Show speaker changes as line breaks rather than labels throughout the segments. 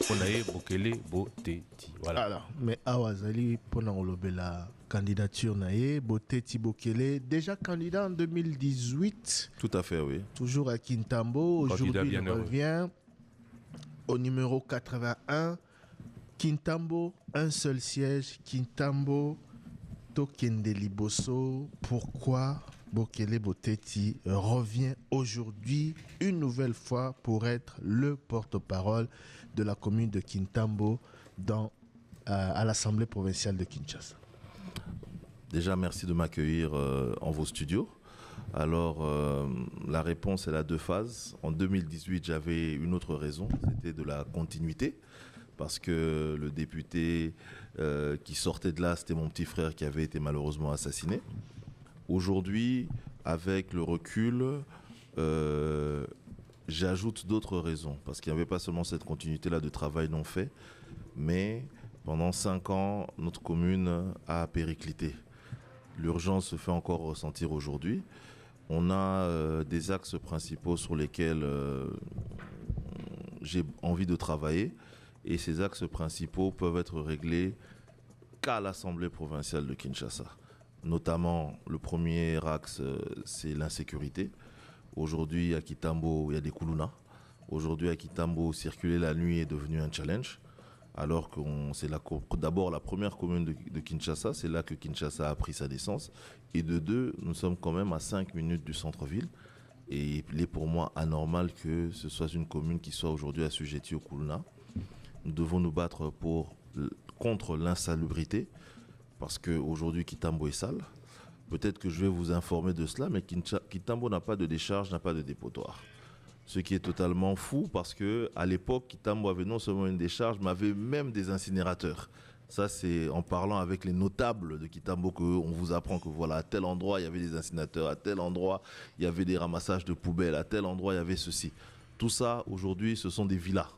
Onaye Bokele Boteti. Voilà.
Alors, mais Awazali, pendant la candidature naye, Boteti Bokele, déjà candidat en 2018.
Tout à fait, oui.
Toujours à Kintambo. Aujourd'hui, il revient au numéro 81. Kintambo, un seul siège. Kintambo, Tokende Liboso. Pourquoi Bokele Boteti revient aujourd'hui une nouvelle fois pour être le porte-parole de la commune de Kintambo à l'Assemblée provinciale de Kinshasa?
Déjà, merci de m'accueillir en vos studios. Alors, la réponse, elle a deux phases. En 2018, j'avais une autre raison, c'était de la continuité. Parce que le député qui sortait de là, c'était mon petit frère qui avait été malheureusement assassiné. Aujourd'hui, avec le recul, j'ajoute d'autres raisons. Parce qu'il n'y avait pas seulement cette continuité-là de travail non fait, mais pendant 5 ans, notre commune a périclité. L'urgence se fait encore ressentir aujourd'hui. On a des axes principaux sur lesquels j'ai envie de travailler. Et ces axes principaux peuvent être réglés qu'à l'Assemblée provinciale de Kinshasa. Notamment, le premier axe, c'est l'insécurité. Aujourd'hui, à Kitambo, il y a des koulouna. Aujourd'hui, à Kitambo, circuler la nuit est devenu un challenge. Alors que c'est d'abord la première commune de Kinshasa, c'est là que Kinshasa a pris sa naissance. Et de deux, nous sommes quand même à 5 minutes du centre-ville. Et il est pour moi anormal que ce soit une commune qui soit aujourd'hui assujettie au koulouna. Nous devons nous battre contre l'insalubrité, parce qu'aujourd'hui, Kitambo est sale. Peut-être que je vais vous informer de cela, mais Kitambo n'a pas de décharge, n'a pas de dépotoir. Ce qui est totalement fou, parce qu'à l'époque, Kitambo avait non seulement une décharge, mais avait même des incinérateurs. Ça, c'est en parlant avec les notables de Kitambo qu'on vous apprend que voilà, à tel endroit, il y avait des incinérateurs, à tel endroit, il y avait des ramassages de poubelles, à tel endroit, il y avait ceci. Tout ça, aujourd'hui, ce sont des villas.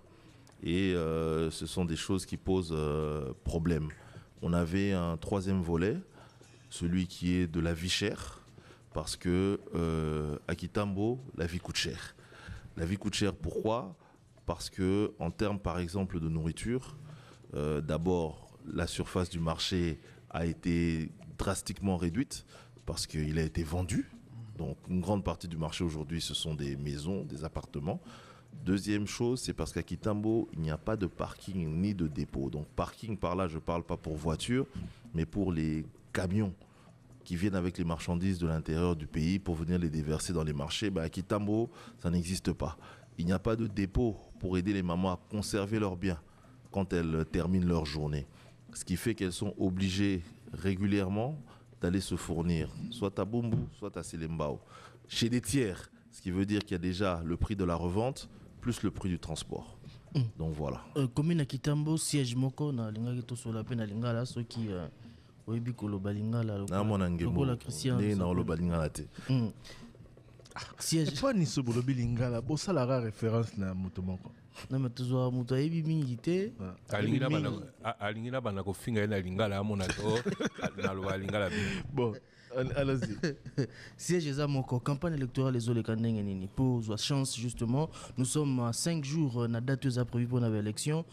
Et ce sont des choses qui posent problème. On avait un troisième volet, celui qui est de la vie chère, parce que à Kitambo, la vie coûte cher. La vie coûte cher, pourquoi? Parce que en termes, par exemple, de nourriture, d'abord, la surface du marché a été drastiquement réduite, parce qu'il a été vendu. Donc, une grande partie du marché aujourd'hui, ce sont des maisons, des appartements. Deuxième chose, c'est parce qu'à Kitambo, il n'y a pas de parking ni de dépôt. Donc parking, par là, je ne parle pas pour voiture, mais pour les camions qui viennent avec les marchandises de l'intérieur du pays pour venir les déverser dans les marchés. À Kitambo, ça n'existe pas. Il n'y a pas de dépôt pour aider les mamans à conserver leurs biens quand elles terminent leur journée. Ce qui fait qu'elles sont obligées régulièrement d'aller se fournir, soit à Bumbu, soit à Selembao, chez des tiers. Ce qui veut dire qu'il y a déjà le prix de la revente plus le prix du transport. Donc voilà.
Commune à Kitambo, siège moko na linga ki to sur la peine à lingala ceux qui oyebi ko lo balingala
la
Christian
na lo balingala te.
Siège
pas ni so bolobi lingala, bo ça la référence na moto moko.
Na metozo muto ayebi mingi te.
Alingila bana ko finga na lingala amona to na lo balingala.
Bon, allons-y.
Siège Zamoko, campagne électorale les Oleka Nini. Pour la chance, justement, nous sommes à 5 jours, na date prévue pour l'élection.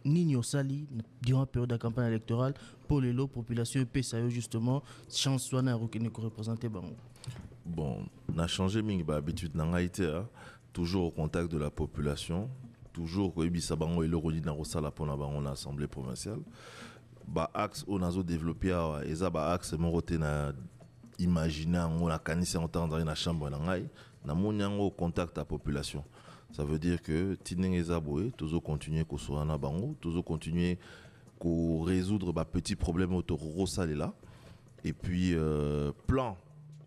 Nini Osali, durant la période de campagne électorale, pour les lots, population et PSAO, justement, chance soit na représenter Bango.
Bon, on a changé l'habitude toujours au contact de la population, toujours quand il Bango et le Rodi Narosala pour l'Assemblée provinciale. Axe on a développé axe mon roté na imaginer on a canissé entendre dans la chambre na mon contact à population. Ça veut dire que tineng ezaboué toujours continuer ko so na bango, toujours continuer ko résoudre petits problèmes autour là. Et puis plan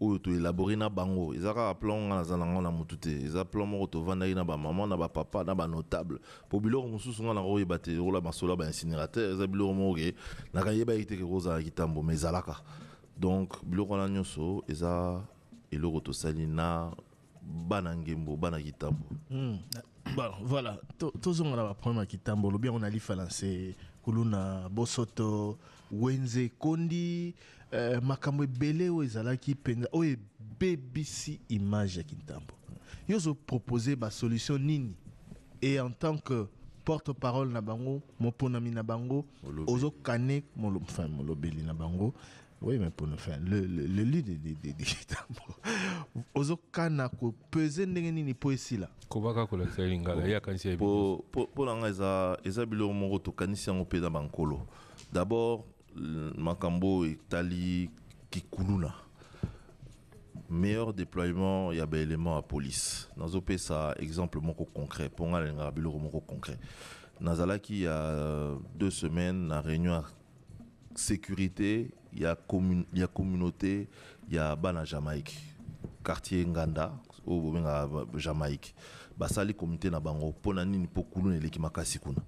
to élaborer na bango ezaka plan na zalanga na mutute eza plan mo to vanda na ba maman na ba papa na ba notable po biloko mususu nga na ko yebate rola masola ba incinérateur eza biloko mo ke na ka yeba ite ke roza Kitambo mais zalaka. Donc biloko na nyoso eza eloko to sali na bana ngembo bana Kitambo.
Bon, voilà, tous on a problème à Kitambo, bien on a li falancer Kuluna Bosoto Wenze Kondi makambo belé o ezalaki penza o BBC image à Kitambo. Ils ont proposé ba solution nini et en tant que porte-parole na bango, moponami na bango, ozo kane molobeli na bango. Oui, mais pour nous faire le lit de ozo kana ko peser ndenge nini po esila.
Kobaka ko la lingala ya kanisi
pour langa eza biloko moko to kanisi yango pe na bankolo. D'abord makambo etali kikuluna. Meilleur déploiement, il y a des éléments à police. Dans un pays, ça exemple moko concret. Pour moi, il y a des moko concret. Nazalaki, il y a 2 semaines, la réunion à sécurité, il y a communauté, il y a Bana Jamaïque, quartier Nganda, au Jamaïque. Basali communauté na bango, ponani ni pokulu ne lekimaka kuna.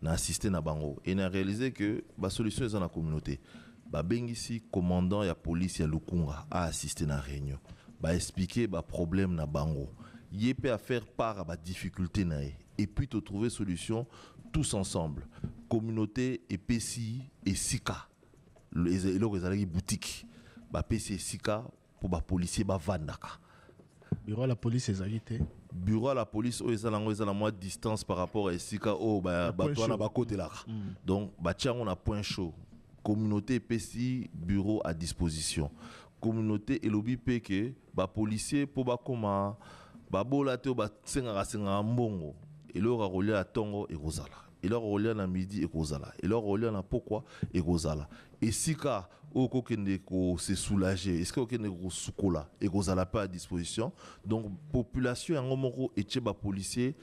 Na assisté na bango et na réalisé que la solution est dans la communauté. Bengisi commandant ya police ya Lukunga a assisté na réunion. Expliquer problème na bango. Yépé à faire part à ba difficulté na et puis te trouver solution tous ensemble. Communauté et PCI et Sika. Les boutique. PCI et Sika pour ba policier ba vandaka.
Bureau à la police est agité.
Bureau à la police où ils ont la moins de distance par rapport à Sika au toi na ba côté là. Donc tiens on a point chaud. Communauté PCI bureau à disposition. Communauté et lobby peke policier pour koma bola te senga mbongo et leur relais à Tongo et Rosala. Et leur relais à midi et Rosala. Et leur relais à pourquoi et Rosala. Et Sika au kokende ko se soulager. Est-ce que kokende ko sukola et Rosala pas à disposition. Donc population en moko et tcheba policier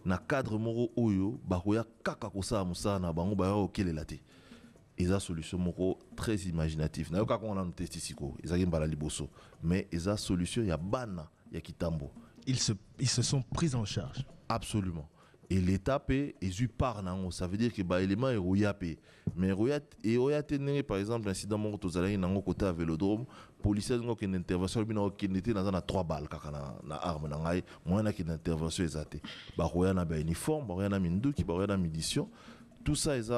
na cadre moro oyo koya kaka ko sa musa na bango ba okele late. Et la solution moko très imaginative. Na yoka ko na testi siko, ezaki mbala liboso. Mais eza solution ya bana ya Kitambo.
Ils se sont pris en charge.
Absolument. Et l'État paie et eu par nango, ça veut dire que élément est roya paie. Mais roya tenere par exemple incident moko tozalaki nango côté à Vélodrome, policier ngo ki intervention bino ki n'était dans 3 balles kaka na arme na ngai, moi na ki intervention ezate. Roya na uniforme, roya na minduki, roya na munition. Tout ça est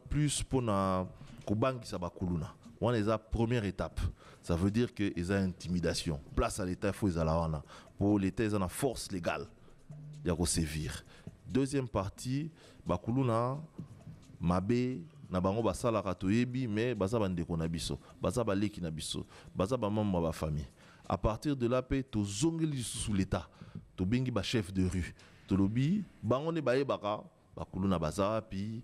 plus pour na kubangi sabakuluna. On est la première étape. Ça veut dire que ils ont intimidation. Place à l'État, il faut wana. Pour l'État, ils ont la force légale. Il y a sévir. Deuxième partie, bakuluna mabe na bango basala katoyebi mais baza bandeko na biso, baza baleki na biso, baza ba membre ba famille. À partir de là pe to zongeli sous l'État. To bengi ba chef de rue. To lobi bango ne baye baka bakuluna baza pi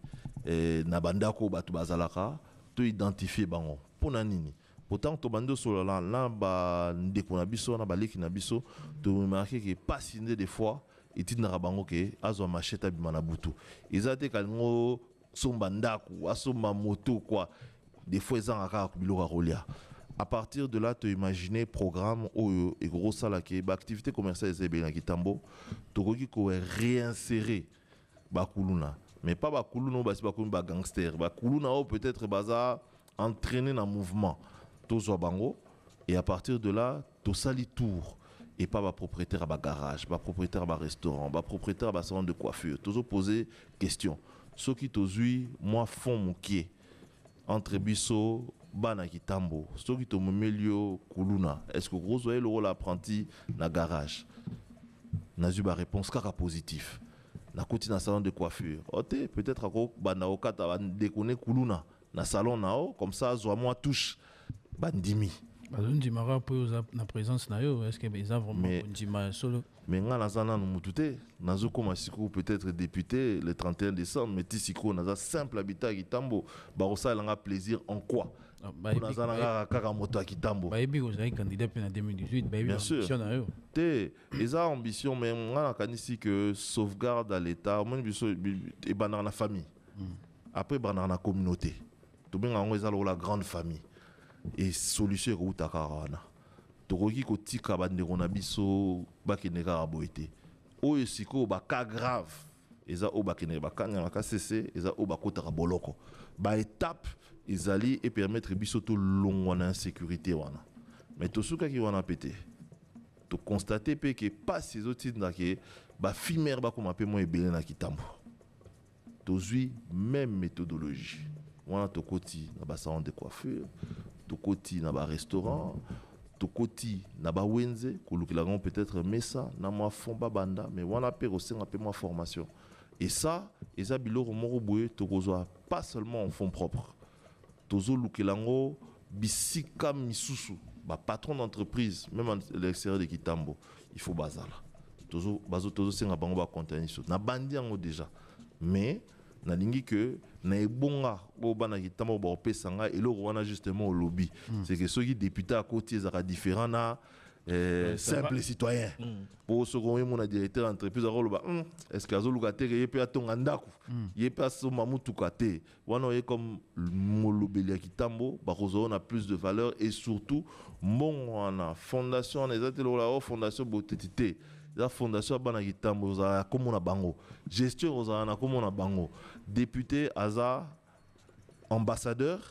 na bandako batu bazalaka to identifier bango pona nini pourtant to bando solo là ba ndeko na biso na baleki na biso to remarquer que pas signé des fois itinara bango ke azwa macheta bimana butu ezate kalingo somba ndaku asoma moto quoi des fois ezanga ka biloko rolia. À partir de là, tu imagines programme ou et gros salake, activité commerciale ezebena Kitambo, to koki ko réinsérer bakuluna. Mais pas bakuluna basi bakuluna gangster, bakuluna peut-être baza entraîné dans le mouvement. Tozo bango et à partir de là, to sali tour et pas ba propriétaire à garage, ba propriétaire à restaurant, ba propriétaire à salon de coiffure. Tozo poser question. Ce qui tozui moi fond mon pied entre biso bana Kitambo, ce qui to melio kuluna. Est-ce que gros le rôle apprenti na garage? Na zuba réponse kaka positif. Na koti na salon de coiffure. Ote peut-être ako bana okata déconner kuluna na salon nao comme ça zo moi touche bandimi.
Ndima po na présence na yo, est-ce que ils ont vraiment ndima solo?
Mais ngana zana no mutute nazo koma siku peut-être député le 31 décembre mais tisiko naza simple habitat Kitambo ba osala plaisir en quoi? Nazana kaka moto Kitambo.
Ba ebi ozali candidat en 2018, ba ebi ambition na yo.
Te eza ambition mais ngana kanisi que sauvegarde à l'état, mon biso e banana na famille. Après banana na communauté. To benga ngo eza la grande famille. Et solution ko utakarana. Tokoki kotika bandeko na biso bakene kaka boete. Oyo siko ba cas grave. Eza o bakene bakanga maka cessé, eza o bakotaka boloko. Ba étape ezali et permettre biso to longwana insécurité wana. Mais to suka ki wana pété. To constater pe que pas ces autres na ke ba fimer ba koma pe mo ebele na Kitambo. To zui même méthodologie. Wana to koti na ba salon de coiffure, to koti na ba restaurant, to koti na ba wenze, kolukila peut-être mesa na moi fond ba banda, mais wana pe osenga pe moi formation. Et ça biloko moko boye tokozwa pas seulement en fonds propres. Tozo lukelango bisika misusu, ba patron d'entreprise, même à l'extérieur de Kitambo, il faut bazala. Tozo senga bango ba contenir so. Na bandi yango déjà. Mais na lingi que na ebonga bo bana Kitambo ba opesanga et le wana justement au lobby. C'est que ceux qui députés à côté ça différent na simple citoyen. Pour ce qu'on mon directeur d'entreprise est-ce que azoluka te ye pe atonga ndaku ye pe asoma mutu kate wana ye comme molobeli ya Kitambo ba on a plus de valeur et surtout mon wana fondation on ezate la fondation botetité la fondation bana Kitambo za comme na bango gestion za na comme na bango député aza ambassadeur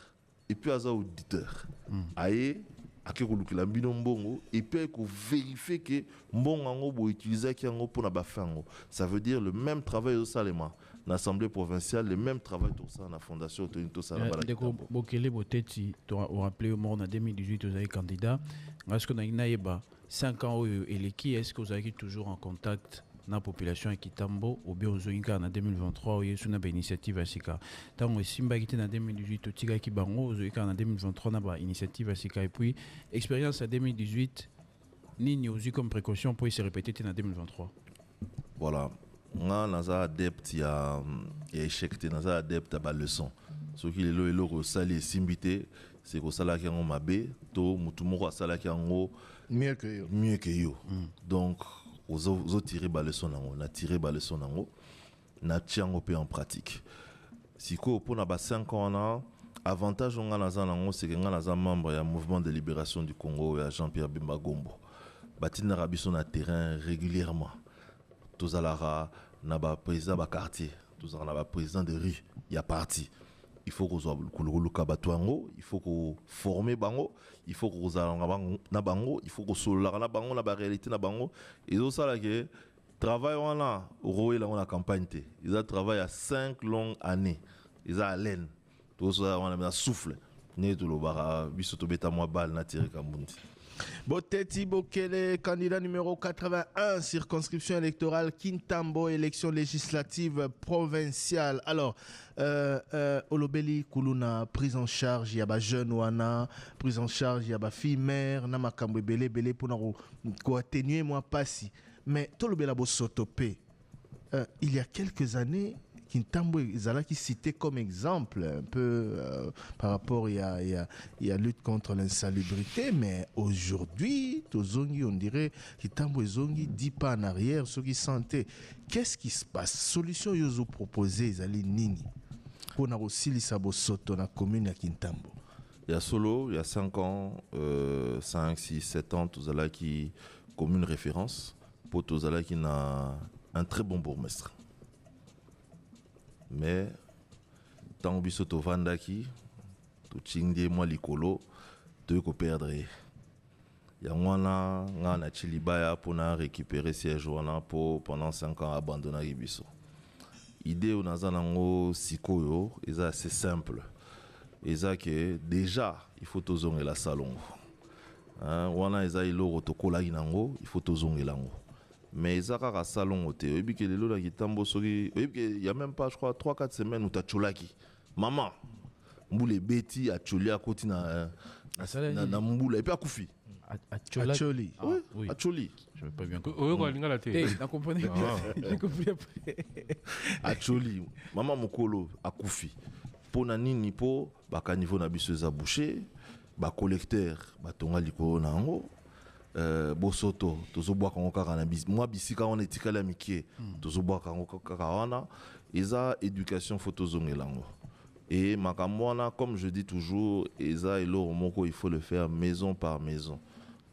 et puis aza auditeur aye akekolukela mbino mbongo et puis vérifier que mbongo ngo bo utiliser ki ngo pour na bafango. Ça veut dire le même travail au Salema l'Assemblée provinciale, le même travail tout ça na fondation Tonito Salama.
Deko bokele boteti to rappelé au monde en 2018 vous avez candidat. Est-ce que na inaeba 5 ans et les qui est-ce que vous avez toujours en contact na population ya Kitambo ou bien ozoinga en 2023 oyo suna ba initiative asika tango simba kiti en 2018 otika ki bango ozoinga en 2023 na ba initiative asika et puis expérience en 2018 nini ozu comme précaution pour se répéter en 2023.
Voilà, nga naza adepte ya échec te naza adepte à ba leçon ce qui lelo eloko sali simbité c'est ko sala ki ngo mabe to mutu moko sala ki ngo
mieux que yo.
Donc aux tirer ba leçon nango na tirer ba leçon nango na tiango pe en pratique siko pour na ba 5 ans na avantage on a nango c'est que nga naza membre ya mouvement de libération du Congo ya Jean-Pierre Bemba Gombo batina rabiso na terrain régulièrement tozalara na ba président ba quartier tozala na ba président de rue ya parti. Il faut qu'on soit il faut qu'on forme bango, il faut qu'on na bango, il faut qu'on soit na bango na ba réalité na bango. Et donc ça là que travail on a roé la campagne té. Ils ont travaillé à 5 longues années. Ils ont haleine. Tout ça on a souffle. Né tout le bara biso to beta moi balle na tiré Kambundi.
Boteti Bokele, candidat numéro 81, circonscription électorale Kintambo, élection législative provinciale. Alors, Olobeli Kuluna, prise en charge, il y a des jeunes wana, prise en charge, il y a des filles mères, namakambo belé pour nous atténuer moi passi. Mais tout le belabo s'otopé. Il y a quelques années, Kintambo Zalaki cité comme exemple un peu par rapport il y a lutte contre l'insalubrité, mais aujourd'hui Tozongi on dirait Kintambo Zongi 10 pas en arrière ceux qui santé. Qu'est-ce qui se passe? Solution yozo proposée Zali nini pour na aussi lisabo soto na commune ya Kintambo.
Il y a solo il y a 5 ans 5 6 7 ans Tozalaki commune référence pour Tozalaki na un très bon bourgmestre. Mais tant que tu vandaki, tu chingé moi likolo, tu peux perdre. Il y a un chilibaya pour récupérer siège pour pendant 5 ans abandonner biso. Idée on a zanango sikoyo, c'est assez simple. Et ça que déjà il faut tozonge la salon. Wana eza iloro tokola inango, il faut tozonge lango. Mais ils ont un salon au thé. Il y a même pas, je crois, 3-4 semaines où tu as tcholaki. Maman, mboule beti a tcholi à côté na mboule et puis à koufi.
Acholi.
Oui, à tcholi.
Je ne pas bien
compris.
T'as compris? J'ai compris après.
À tcholi. Maman mokolo à koufi. Pour nani po baka niveau na biso za boucher, ba collecteur, ba tonga liko na ngo. Bosoto tozoboa kango kaka na bis moi bisika on etikala mikie tozoboa kango kaka wana eza éducation photozongelango et makamwana comme je dis toujours eza elo moko il faut le faire maison par maison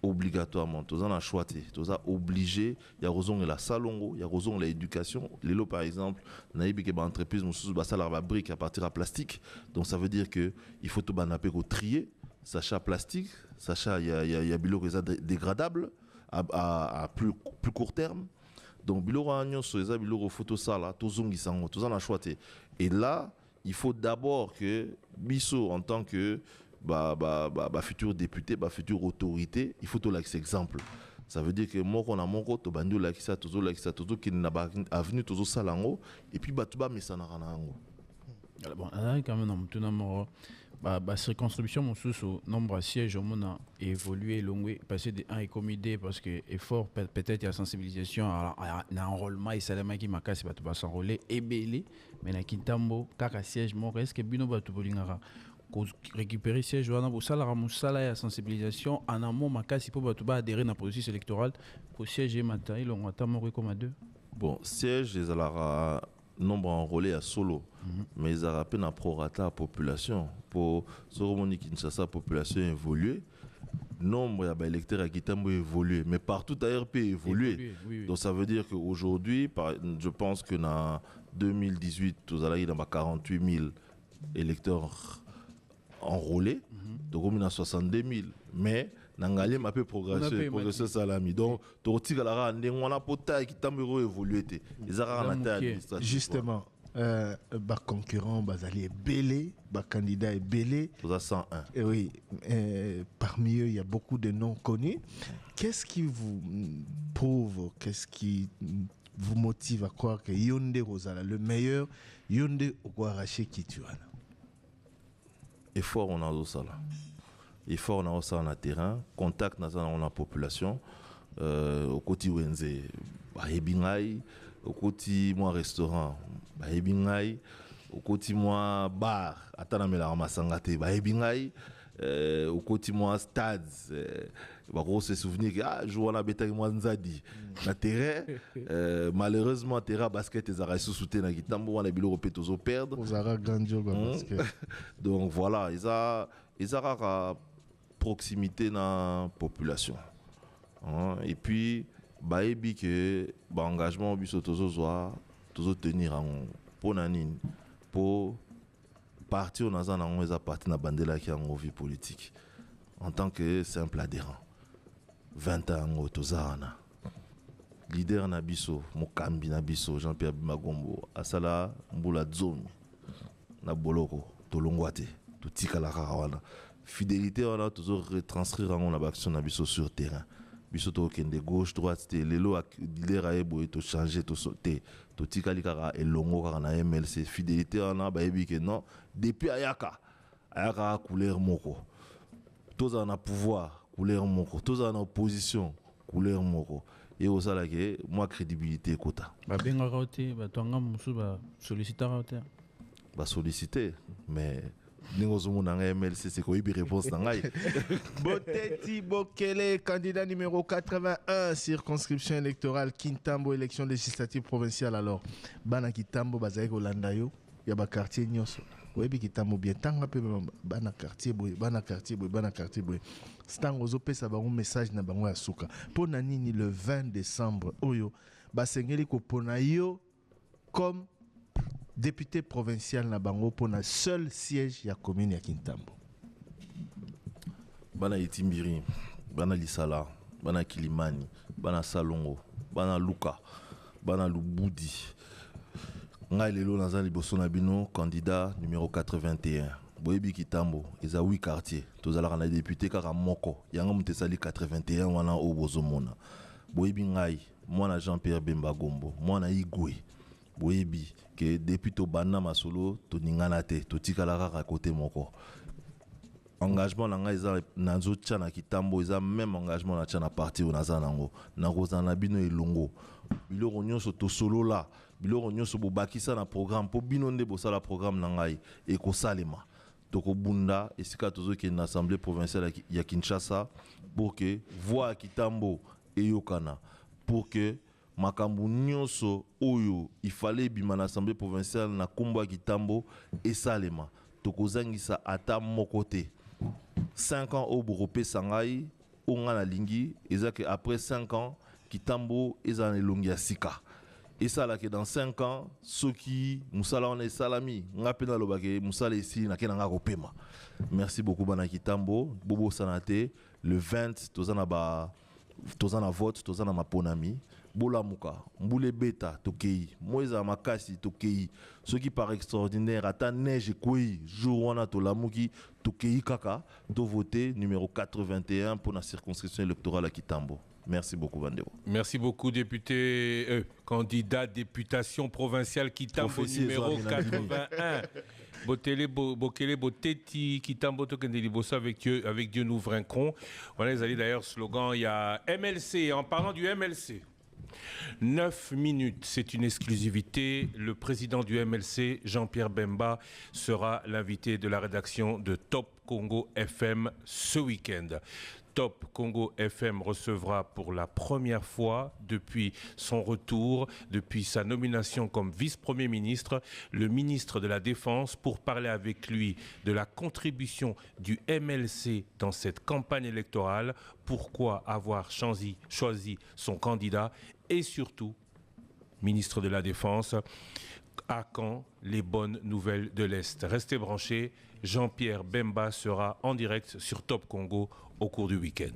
obligatoirement tozana choité toza obligé ya rozongela salongo ya rozongela éducation lelo par exemple naïbi ke ba entreprise mususu ba sala ba brique à partir de plastique donc ça veut dire que il faut to banape ko trier sachet plastique, sachet il y a biloko dégradable à plus court terme. Donc biloko agnon so eza biloko photo sala tozongi sango tozana choité. Et là, il faut d'abord que biso en tant que futur député, future autorité, il faut to l'exemple. Ça veut dire que moko na moko to bandi lakisa toujours qui n'a pas avenue toujours salango et puis batuba mesana ranango.
Bon, quand même dans tout nombre circonscription mon sous nombre de sièges on a évolué longué passer de 1 et commis D parce que effort peut-être il y a sensibilisation à enrôlement et salama qui m'a cassé batu pas s'enrôler et belé mais na Kintambo kaka siège mon est-ce que bino batu bolingara récupérer siège wana bo sala musala ya sensibilisation en amont makasi pour batu ba adhérer na processus électoral pour siège matin il on attend moko comme 2
bon siège les alara nombre enrôlé à solo mais ils ont rappelé na prorata population pour Soromoni Kinshasa population évoluer nombre ya ba électeurs à Kitambo évoluer mais partout ailleurs peut évoluer oui. Donc ça veut dire qu'aujourd'hui je pense que dans 2018 vous allez dans 48 000 électeurs enrôlés donc on a 62 000 mais nangali m'a peu progresser salami donc tu tigala on a pota qui tambo évoluer les arana
justement bas concurrent bazali est belé bas candidat est belé
101
et oui parmi eux il y a beaucoup de noms connus. Qu'est-ce qui vous prouve, qu'est-ce qui vous motive à croire que Yonde Rosala le meilleur Yonde Oguaraché Kituana?
Effort on a au sala. Effort on a ça en terrain, contact dans la population, au côté Wenze, Bahebingai, au côté moi restaurant, Bahebingai, au côté moi bar, Atanamela Masangate, Bahebingai, au côté moi stade, gros se souvenir que je vois bêta moi Nzadi, na terrain, malheureusement terrain basket les arrêts sous-souté na Kitambo, on a bilo repéter aux perdre.
Aux arrêts grandio basket.
Donc voilà, ils ont proximité dans la population. Et puis, baébi que l'engagement biso toujours tenir pour nanine pour partir dans un parti na bandela qui en vie politique en tant que simple adhérent. 20 ans tozana. Leader na biso, Mokambi na biso, Jean-Pierre Bimagombo, asala mbula zomi na boloko tolongwate, to tikala wana. Fidélité on a toujours retranscrire en action na biso sur terrain. Biso to kende gauche droite te lelo leader aebo to changer to sauter to tikali kara elongo kara na MLC. Fidélité on a baebi que non depuis ayaka couleur moko. Tous en a pouvoir couleur moko, tous en opposition couleur moko. Et au sala que moi crédibilité quota.
Ba benga roté ba tonga musu ba solliciter roté.
Ba solliciter mais MLC c'est quoi réponse
Boteti Bokele, candidat numéro 81, circonscription électorale Kintambo, élection législative provinciale. Alors bana Kitambo bazaye Olandayo, ya ba quartier nyonso. Webi Kitambo bien tanga pe bana quartier boy, bana quartier boy. Stango zo pesa ba un message na bango ya suka. Pona nini le 20 décembre oyo ba sengeli ko pona yo comme député provincial na bango pour na seul siège ya commune ya Kintambo.
Bana Itimbiri, bana Lisala, bana Kilimani, bana Salongo, bana Luka, bana Lubudi. Nga lelo naza liboso na bino candidat numéro 81. Boyebi Kitambo, eza 8 quartiers. Tozala na député kaka moko. Yanga mutesali 81 wana o bozomona. Boyebi ngai, mwana Jean-Pierre Bemba-Gombo, mwana Igwe. Boyebi que depuis to bana masolo to ningana te to tikala kaka côté moko engagement na ngai za nanzo tcha na Kitambo eza même engagement na tcha na parti onaza nango na kozana bino elongo biloko nyonso to solo la biloko nyonso bobakisa na programme po bino nde bosala programme na ngai e kosalema toko bunda esika tozo ke na assemblée provinciale ya Kinshasa pour que voix Kitambo eyokana pour que makambu nyonso oyo il fallait bima na assemblée provinciale na kombo ya Kitambo esalema tokozangisa ata mokote 5 ans au Boropé Sangai onga na lingi ezake après 5 ans Kitambo ezana elongi ya sika esala que dans 5 ans soki musala on salami ngapena lobake musala ici na kenanga kopema. Merci beaucoup bana Kitambo bobo sanate le 20 tozana vote tozana maponami bolamuka mbule beta tokei moeza makasi tokei ce qui par extraordinaire ata neige koi jour wana tolamuki tokei kaka to voter numéro 81 pour la circonscription électorale à Kitambo. Merci beaucoup, Bandeo.
Merci beaucoup, député, candidat députation provinciale Kitambo numéro 81. Botele Bokele Boteti Kitambo Tokendeli Bossa avec Dieu nous vaincrons. Voilà, ils allaient d'ailleurs slogan, il y a MLC. En parlant du MLC, 9 minutes, c'est une exclusivité. Le président du MLC, Jean-Pierre Bemba, sera l'invité de la rédaction de Top Congo FM ce week-end. Top Congo FM recevra pour la première fois depuis son retour, depuis sa nomination comme vice-premier ministre, le ministre de la Défense pour parler avec lui de la contribution du MLC dans cette campagne électorale, pourquoi avoir choisi son candidat et surtout, ministre de la Défense, à quand les bonnes nouvelles de l'Est. Restez branchés, Jean-Pierre Bemba sera en direct sur Top Congo au cours du week-end.